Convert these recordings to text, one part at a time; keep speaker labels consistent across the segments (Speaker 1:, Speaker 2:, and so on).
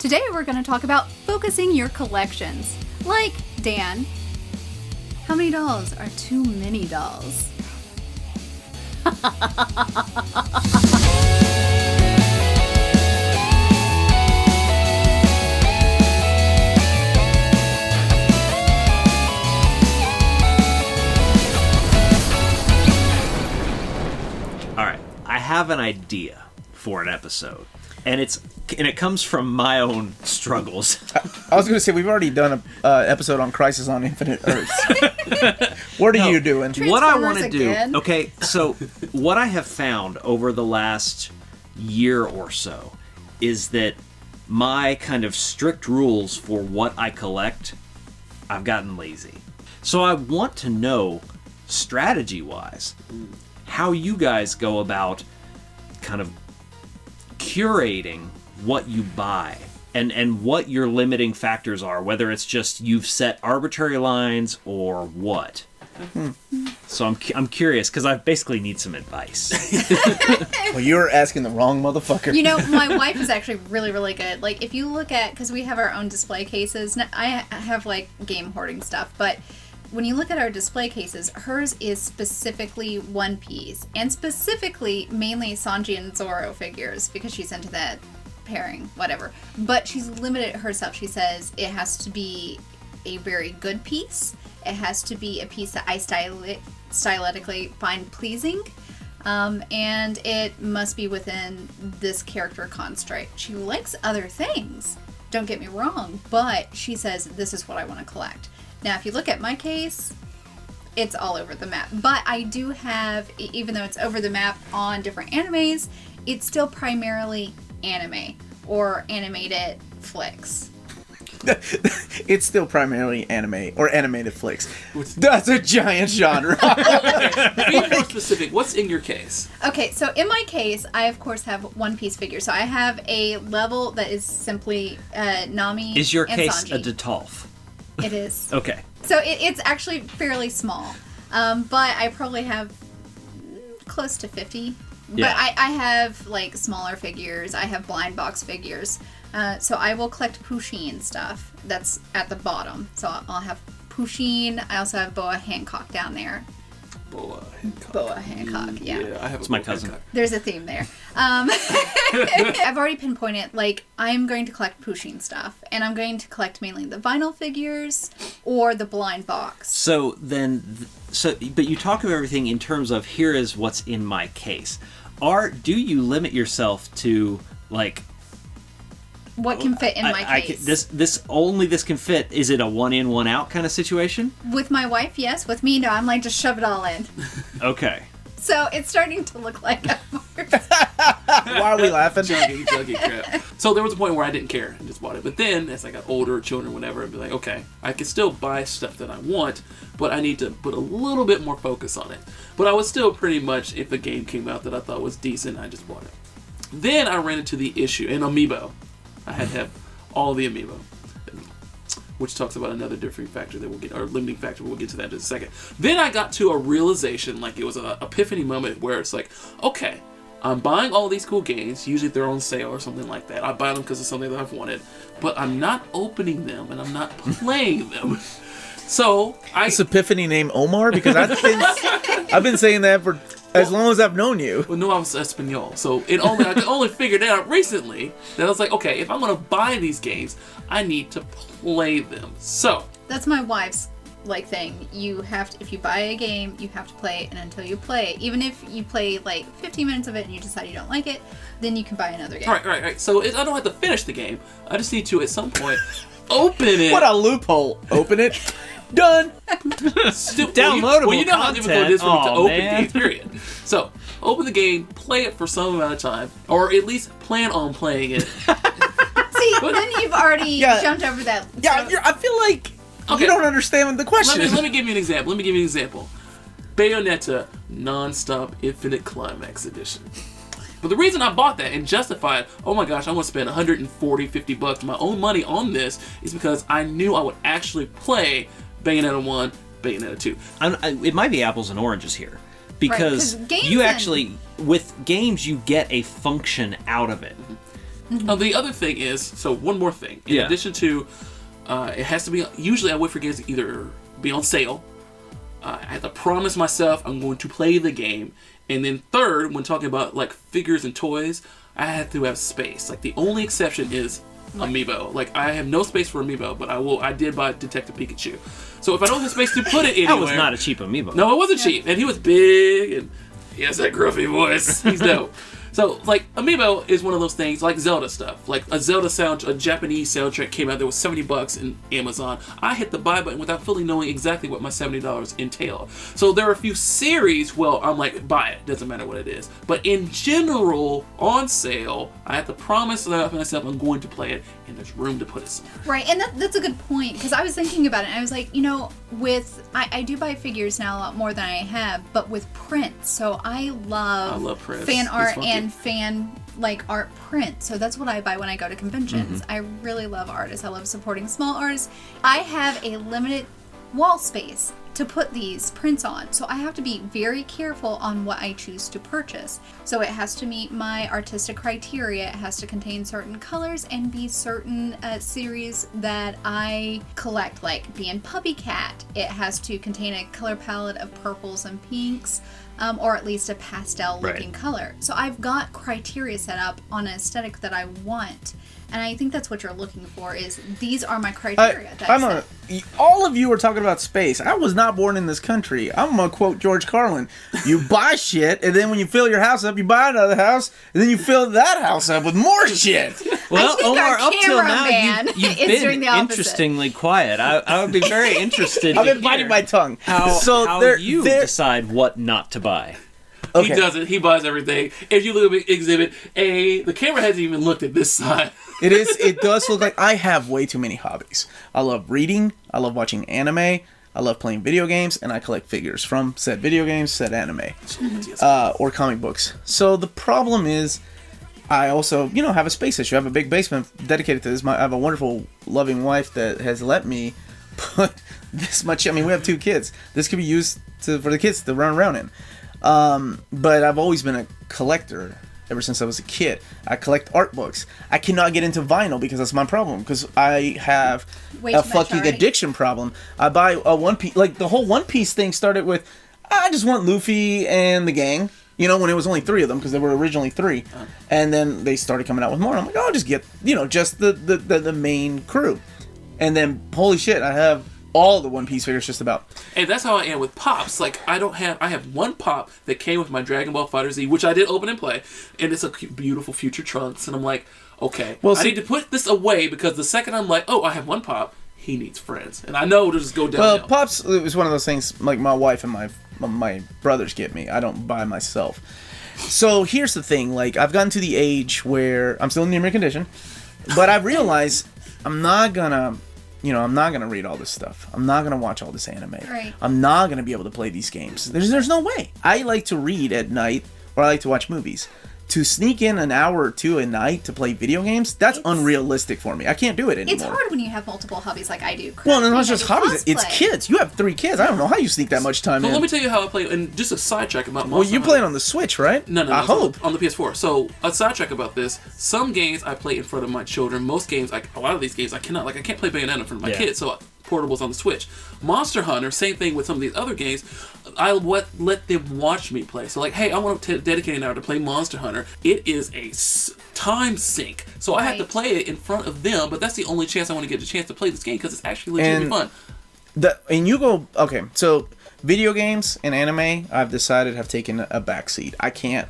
Speaker 1: Today we're going to talk about focusing your collections. Like, Dan, how many dolls are too many dolls?
Speaker 2: Alright, I have an idea for an episode. And it comes from my own struggles.
Speaker 3: I was going to say, we've already done an episode on Crisis on Infinite Earths. What are you doing?
Speaker 2: What I want to do... Okay, so what I have found over the last year or so is that my kind of strict rules for what I collect, I've gotten lazy. So I want to know, strategy-wise, how you guys go about kind of curating what you buy and what your limiting factors are, whether it's just you've set arbitrary lines or what. So I'm curious because I basically need some advice.
Speaker 3: Well, you're asking the wrong motherfucker.
Speaker 1: You know, my wife is actually really, really good. Like, if you look at, because we have our own display cases, I have like game hoarding stuff, but when you look at our display cases, hers is specifically One Piece, and specifically mainly Sanji and Zoro figures, because she's into that pairing, whatever. But she's limited herself. She says it has to be a very good piece. It has to be a piece that I stylistically find pleasing. And it must be within this character construct. She likes other things, don't get me wrong, but she says, this is what I want to collect. Now, if you look at my case, it's all over the map. But I do have, even though it's over the map on different animes, it's still primarily anime or animated flicks.
Speaker 3: It's still primarily anime or animated flicks. That's a giant genre.
Speaker 4: Be more specific. What's in your case?
Speaker 1: Okay, so in my case, I of course have One Piece figures. So I have a level that is simply Nami.
Speaker 2: Is your
Speaker 1: and
Speaker 2: case
Speaker 1: Sanji.
Speaker 2: a Detolf?
Speaker 1: It is.
Speaker 2: Okay.
Speaker 1: So it's actually fairly small, but I probably have close to 50.
Speaker 2: Yeah.
Speaker 1: But I have like smaller figures. I have blind box figures. So I will collect Pusheen stuff. That's at the bottom. So I'll have Pusheen. I also have Boa Hancock down there.
Speaker 4: Boa Hancock.
Speaker 1: Boa Hancock, yeah.
Speaker 4: I have
Speaker 2: It's my cousin.
Speaker 4: Hancock.
Speaker 1: There's a theme there. I've already pinpointed, like, I'm going to collect Pusheen stuff, and I'm going to collect mainly the vinyl figures or the blind box.
Speaker 2: So then, but you talk of everything in terms of here is what's in my case. Do you limit yourself to, like,
Speaker 1: What can fit in my case?
Speaker 2: This can fit. Is it a one in, one out kind of situation?
Speaker 1: With my wife, yes. With me, no. I'm like, just shove it all in.
Speaker 2: Okay.
Speaker 1: So it's starting to look like a
Speaker 3: Why are we laughing?
Speaker 4: Juggy crap. So there was a point where I didn't care and just bought it. But then, as I got older, children, whatever, I'd be like, okay, I can still buy stuff that I want, but I need to put a little bit more focus on it. But I was still pretty much, if a game came out that I thought was decent, I just bought it. Then I ran into the issue, and Amiibo. I had to have all the Amiibo, which talks about another differing factor that we'll get, or limiting factor, we'll get to that in just a second. Then I got to a realization, like it was an epiphany moment where it's like, okay, I'm buying all these cool games, usually they're on sale or something like that. I buy them because it's something that I've wanted, but I'm not opening them and I'm not playing them. So
Speaker 3: This epiphany named Omar? Because I've been saying that for as long as I've known you.
Speaker 4: Well, no, I was Espanol, so I could only figured out recently that I was like, okay, if I'm gonna buy these games, I need to play them. So
Speaker 1: That's my wife's thing. You have to, if you buy a game, you have to play it, and until you play it, even if you play like 15 minutes of it and you decide you don't like it, then you can buy another game.
Speaker 4: Right. So I don't have to finish the game. I just need to at some point open it.
Speaker 3: What a loophole! Open it. Done.
Speaker 2: Downloadable
Speaker 4: Well, you know how difficult it is for me to open
Speaker 2: man.
Speaker 4: games, period. So, open the game, play it for some amount of time, or at least plan on playing it.
Speaker 1: See, then you've already jumped over that.
Speaker 3: Yeah, I feel like you don't understand the question.
Speaker 4: Let me give you an example. Bayonetta Non-Stop Infinite Climax Edition. But the reason I bought that and justified, oh my gosh, I want to spend $140-$50 my own money on this, is because I knew I would actually play Bayonetta 1, Bayonetta 2.
Speaker 2: It might be apples and oranges here. Because
Speaker 1: Right, 'cause
Speaker 2: you actually, with games, you get a function out of it.
Speaker 4: The other thing is, so one more thing. In addition to, it has to be, usually I wait for games to either be on sale. I have to promise myself I'm going to play the game. And then third, when talking about like figures and toys, I have to have space. Like the only exception is Amiibo. Like I have no space for Amiibo, but I did buy Detective Pikachu. So if I don't have space to put it anywhere,
Speaker 2: that was not a cheap Amiibo.
Speaker 4: No, it wasn't cheap, and he was big, and he has that gruffy voice. He's dope. So, like, Amiibo is one of those things, like Zelda stuff. Like, a Japanese soundtrack came out, there was $70 in Amazon. I hit the buy button without fully knowing exactly what my $70 entailed. So, there are a few series, well, I'm like, buy it, doesn't matter what it is. But in general, on sale, I have to promise myself I'm going to play it, and there's room to put it somewhere.
Speaker 1: Right, and that's a good point, because I was thinking about it, and I was like, I do buy figures now a lot more than I have, but with prints. So, I love
Speaker 4: prints.
Speaker 1: Fan art and fan art print. So that's what I buy when I go to conventions. I really love artists. I love supporting small artists. I have a limited wall space to put these prints on, so I have to be very careful on what I choose to purchase. So it has to meet my artistic criteria. It has to contain certain colors and be certain series that I collect, like being Puppy Cat. It has to contain a color palette of purples and pinks, or at least a pastel looking color. So I've got criteria set up on an aesthetic that I want. And I think that's what you're looking for, is these are my criteria.
Speaker 3: All of you are talking about space. I was not born in this country. I'm going to quote George Carlin. You buy shit, and then when you fill your house up, you buy another house, and then you fill that house up with more shit.
Speaker 2: Well, Omar, up till now, you've been interestingly quiet. I would be very interested
Speaker 3: I've been biting my tongue.
Speaker 2: How you decide what not to buy.
Speaker 3: Okay.
Speaker 4: He doesn't. He buys everything. If you look at Exhibit A, the camera hasn't even looked at this side.
Speaker 3: It does look like I have way too many hobbies. I love reading. I love watching anime. I love playing video games, and I collect figures from said video games, said anime, or comic books. So the problem is, I also, have a space issue. I have a big basement dedicated to this. I have a wonderful, loving wife that has let me put this much. I mean, we have 2 kids. This could be used for the kids to run around in. But I've always been a collector ever since I was a kid. I collect art books. I cannot get into vinyl because that's my problem, because I have a fucking addiction problem. I buy a One Piece, like the whole One Piece thing started with, I just want Luffy and the gang, when it was only 3 of them, because there were originally 3. And then they started coming out with more. I'm like, I'll just get, just the main crew. And then, holy shit, I have all the One Piece figures just about.
Speaker 4: And that's how I am with Pops. Like, I have one Pop that came with my Dragon Ball FighterZ, which I did open and play, and it's a beautiful Future Trunks, and I'm like, okay, I need to put this away, because the second I'm like, I have one Pop, he needs friends. And I know it'll just go downhill.
Speaker 3: Well, Pops, it was one of those things, like my wife and my brothers get me. I don't buy myself. So here's the thing, like, I've gotten to the age where I'm still in near condition, but I realize I'm not gonna read all this stuff. I'm not gonna watch all this anime.
Speaker 1: Right.
Speaker 3: I'm not gonna be able to play these games. There's no way. I like to read at night, or I like to watch movies. To sneak in an hour or 2 a night to play video games, that's unrealistic for me. I can't do it anymore.
Speaker 1: It's hard when you have multiple hobbies like I do.
Speaker 3: Well, and not just hobbies. It's kids. You have 3 kids. I don't know how you sneak that much time in.
Speaker 4: Let me tell you how I play, and just a sidetrack about Monster
Speaker 3: Well, you play it on the Switch, right?
Speaker 4: No,
Speaker 3: I hope.
Speaker 4: On the PS4. So, a sidetrack about this, some games I play in front of my children. Most games, a lot of these games, I can't play Bayonetta in front of my kids, so portables on the Switch. Monster Hunter, same thing with some of these other games, I let them watch me play. So like, hey, I want to dedicate an hour to play Monster Hunter. It is a time sink. So I have to play it in front of them, but that's the only chance I want to get a chance to play this game, because it's actually legitimately fun.
Speaker 3: Okay, so video games and anime, I've decided have taken a backseat. I can't,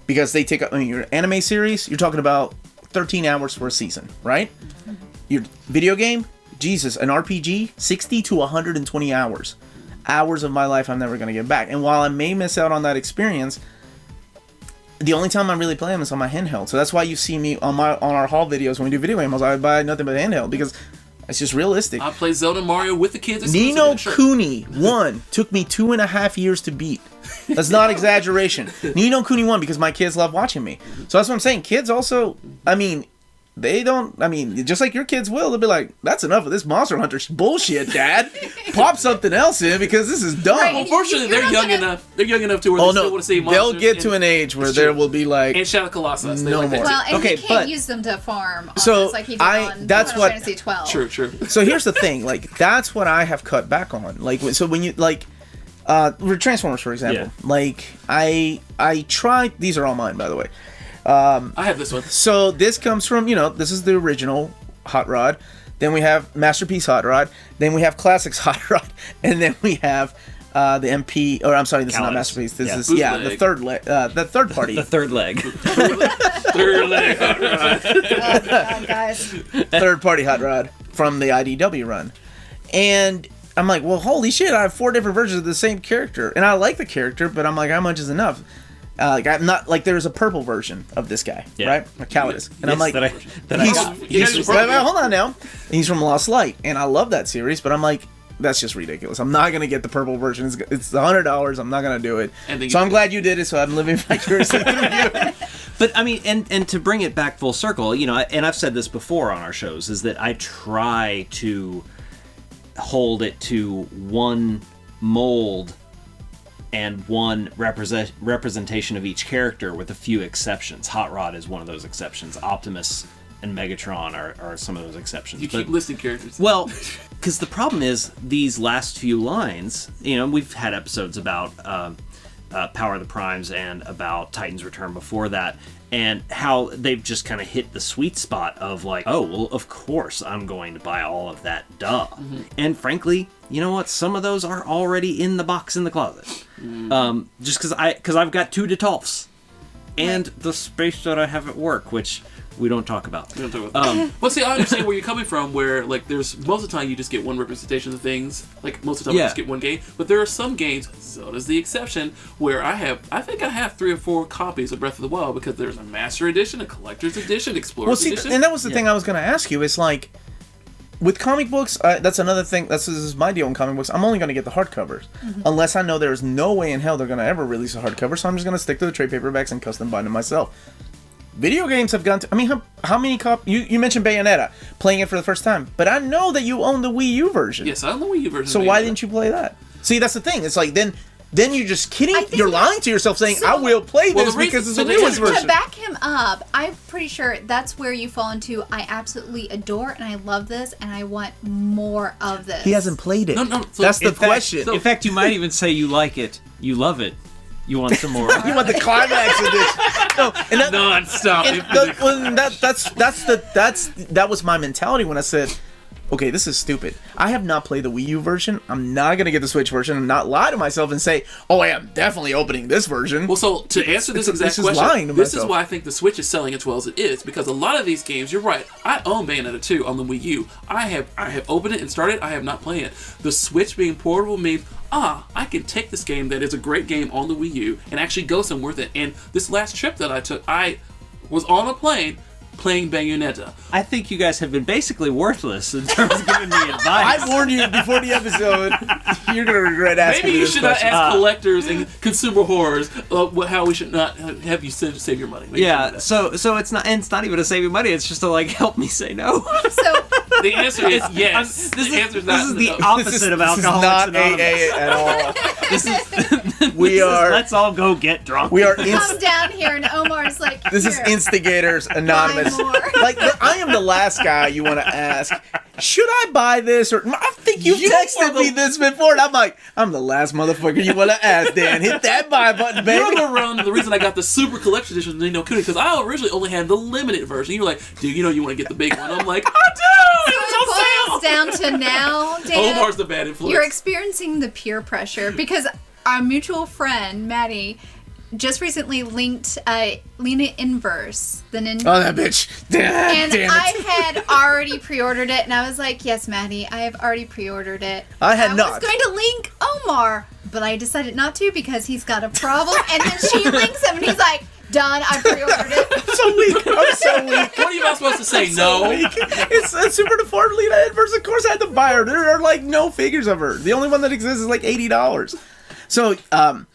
Speaker 3: because they take up, your anime series, you're talking about 13 hours for a season, right? Your video game, Jesus, an RPG, 60 to 120 hours. Hours of my life I'm never going to get back. And while I may miss out on that experience, the only time I really play them is on my handheld. So that's why you see me on our haul videos when we do video games. I buy nothing but handheld, because it's just realistic.
Speaker 4: I play Zelda Mario with the kids.
Speaker 3: Ni no Kuni 1 took me 2.5 years to beat. That's not exaggeration. Ni no Kuni 1, because my kids love watching me. So that's what I'm saying. Kids also, they don't, I mean, just like your kids will, they'll be like, that's enough of this Monster Hunter bullshit, Dad. Pop something else in because this is dumb.
Speaker 1: Right.
Speaker 4: Well, fortunately, they're young enough. They're young enough to where they still want to see monsters.
Speaker 3: They'll get to an age where there will be like...
Speaker 4: And Shadow Colossus.
Speaker 3: No more.
Speaker 1: Well, and
Speaker 2: Okay,
Speaker 1: you can't use them to farm.
Speaker 3: So,
Speaker 1: like he did on
Speaker 3: that's
Speaker 1: Final
Speaker 3: what...
Speaker 1: Fantasy 12.
Speaker 4: True.
Speaker 3: So here's the thing, like, that's what I have cut back on. Like, so when you, like... with Transformers, for example.
Speaker 2: Yeah.
Speaker 3: Like, I tried... These are all mine, by the way.
Speaker 4: I have this one.
Speaker 3: So this comes from, this is the original Hot Rod. Then we have Masterpiece Hot Rod. Then we have Classics Hot Rod. And then we have the MP... Or, I'm sorry, this is not Masterpiece. This is, the third leg. The third party.
Speaker 2: The third leg.
Speaker 4: Third leg Hot Rod.
Speaker 1: Oh, God, guys.
Speaker 3: Third party Hot Rod from the IDW run. And... I'm like, well, holy shit, I have 4 different versions of the same character. And I like the character, but I'm like, how much is enough? Like, I'm not, like, there's a purple version of this guy, right? A Calidus. And I'm like, hold on now. He's from Lost Light. And I love that series, but I'm like, that's just ridiculous. I'm not going to get the purple version. It's $100. I'm not going to do it. So I'm glad you did it, so I'm living vicariously through you.
Speaker 2: But I mean, and to bring it back full circle, and I've said this before on our shows, is that I try to hold it to one mold and one representation of each character with a few exceptions. Hot Rod is one of those exceptions. Optimus and Megatron are some of those exceptions.
Speaker 4: You keep listing characters.
Speaker 2: Well, because the problem is these last few lines, we've had episodes about Power of the Primes and about Titan's Return before that, and how they've just kind of hit the sweet spot of like, oh, well, of course I'm going to buy all of that, duh. Mm-hmm. And frankly, you know what? Some of those are already in the box in the closet. Mm-hmm. Just because I've got 2 Detolfs and the space that I have at work, which we don't talk about.
Speaker 4: Well, see, I understand where you're coming from, where, like, there's most of the time you just get one representation of things. Like, most of the time you just get one game. But there are some games, Zelda's the exception, where I think I have 3 or 4 copies of Breath of the Wild because there's a Master Edition, a Collector's Edition, Explorer's Edition.
Speaker 3: And that was the thing I was going to ask you. It's like, with comic books, that's another thing. This is my deal in comic books. I'm only going to get the hardcovers. Mm-hmm. Unless I know there's no way in hell they're going to ever release a hardcover, so I'm just going to stick to the trade paperbacks and custom bind them myself. Video games have gone to... I mean, how many copies... You mentioned Bayonetta, playing it for the first time. But I know that you own the Wii U version.
Speaker 4: Yes, I own the Wii U version.
Speaker 3: So why didn't you play that? See, that's the thing. It's like, then you're just kidding. You're lying to yourself saying, I will play this because it's the newest version.
Speaker 1: To back him up, I'm pretty sure that's where you fall into, I absolutely adore and I love this and I want more of this.
Speaker 3: He hasn't played it.
Speaker 4: No.
Speaker 3: That's the question.
Speaker 2: In fact, you might even say you like it, you love it. You want some more?
Speaker 3: You want the climax of this? No, and that,
Speaker 4: non-stop.
Speaker 3: That was my mentality when I said, okay, this is stupid. I have not played the Wii U version. I'm not gonna get the Switch version and not lie to myself and say, oh, I am definitely opening this version.
Speaker 4: Well, so to answer this exact question, this is why I think the Switch is selling as well as it is, because a lot of these games, you're right. I own Bayonetta 2 on the Wii U. I have opened it and started. I have not played it. The Switch being portable means, I can take this game that is a great game on the Wii U and actually go somewhere with it. And this last trip that I took, I was on a plane playing Bayonetta.
Speaker 2: I think you guys have been basically worthless in terms of giving me advice.
Speaker 3: I warned you before the episode. You're going to regret asking
Speaker 4: Maybe
Speaker 3: me
Speaker 4: you
Speaker 3: this
Speaker 4: should
Speaker 3: question.
Speaker 4: not ask collectors and consumer horrors how we should not have you save your money.
Speaker 2: So it's not even to save you money. It's just to like help me say no.
Speaker 1: So
Speaker 4: the answer is yes.
Speaker 2: This is the opposite of Alcoholics Anonymous.
Speaker 3: This is not AA at all.
Speaker 2: This is let's all go get drunk.
Speaker 3: We are
Speaker 1: come down here and Omar's like,
Speaker 3: this is Instigators Anonymous. Like, I am the last guy you want to ask, should I buy this? Or I think you texted me this before, and I'm like, I'm the last motherfucker you want to ask, Dan. Hit that buy button, baby.
Speaker 4: You're the reason I got the Super Collection Edition with Nino Kuni, because I originally only had the limited version. You were like, dude, you want to get the big one. I'm like, I do!
Speaker 1: It boils down to now, Dan,
Speaker 4: Omar's the bad influence.
Speaker 1: You're experiencing the peer pressure, because our mutual friend, Maddie, just recently linked Lena Inverse, the Ninja.
Speaker 3: Oh, that bitch.
Speaker 1: And
Speaker 3: damn it.
Speaker 1: I had already pre-ordered it, and I was like, yes, Maddie, I have already pre-ordered it.
Speaker 3: I had not.
Speaker 1: I was going to link Omar, but I decided not to because he's got a problem. And then she links him, and he's like, done, I pre-ordered it.
Speaker 3: I'm so weak.
Speaker 4: What are you not supposed to say? No.
Speaker 3: It's a super deformed Lena Inverse. Of course I had to buy her. There are like no figures of her. The only one that exists is like $80. So,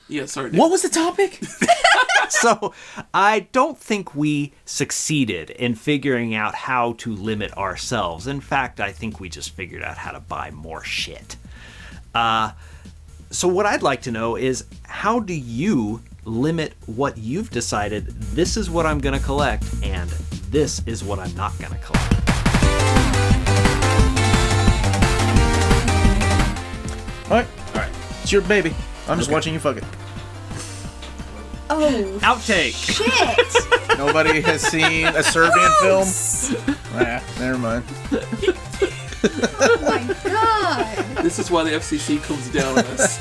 Speaker 4: yeah, sorry.
Speaker 3: What was the topic?
Speaker 2: So I don't think we succeeded in figuring out how to limit ourselves. In fact, I think we just figured out how to buy more shit. So what I'd like to know is, how do you limit what you've decided, this is what I'm going to collect, and this is what I'm not going to collect?
Speaker 3: All right. It's your baby. I'm just watching you fuck it.
Speaker 1: Oh.
Speaker 2: Outtake.
Speaker 1: Shit.
Speaker 3: Nobody has seen a Serbian film? Never mind.
Speaker 1: Oh my god.
Speaker 4: This is why the FCC comes down on us.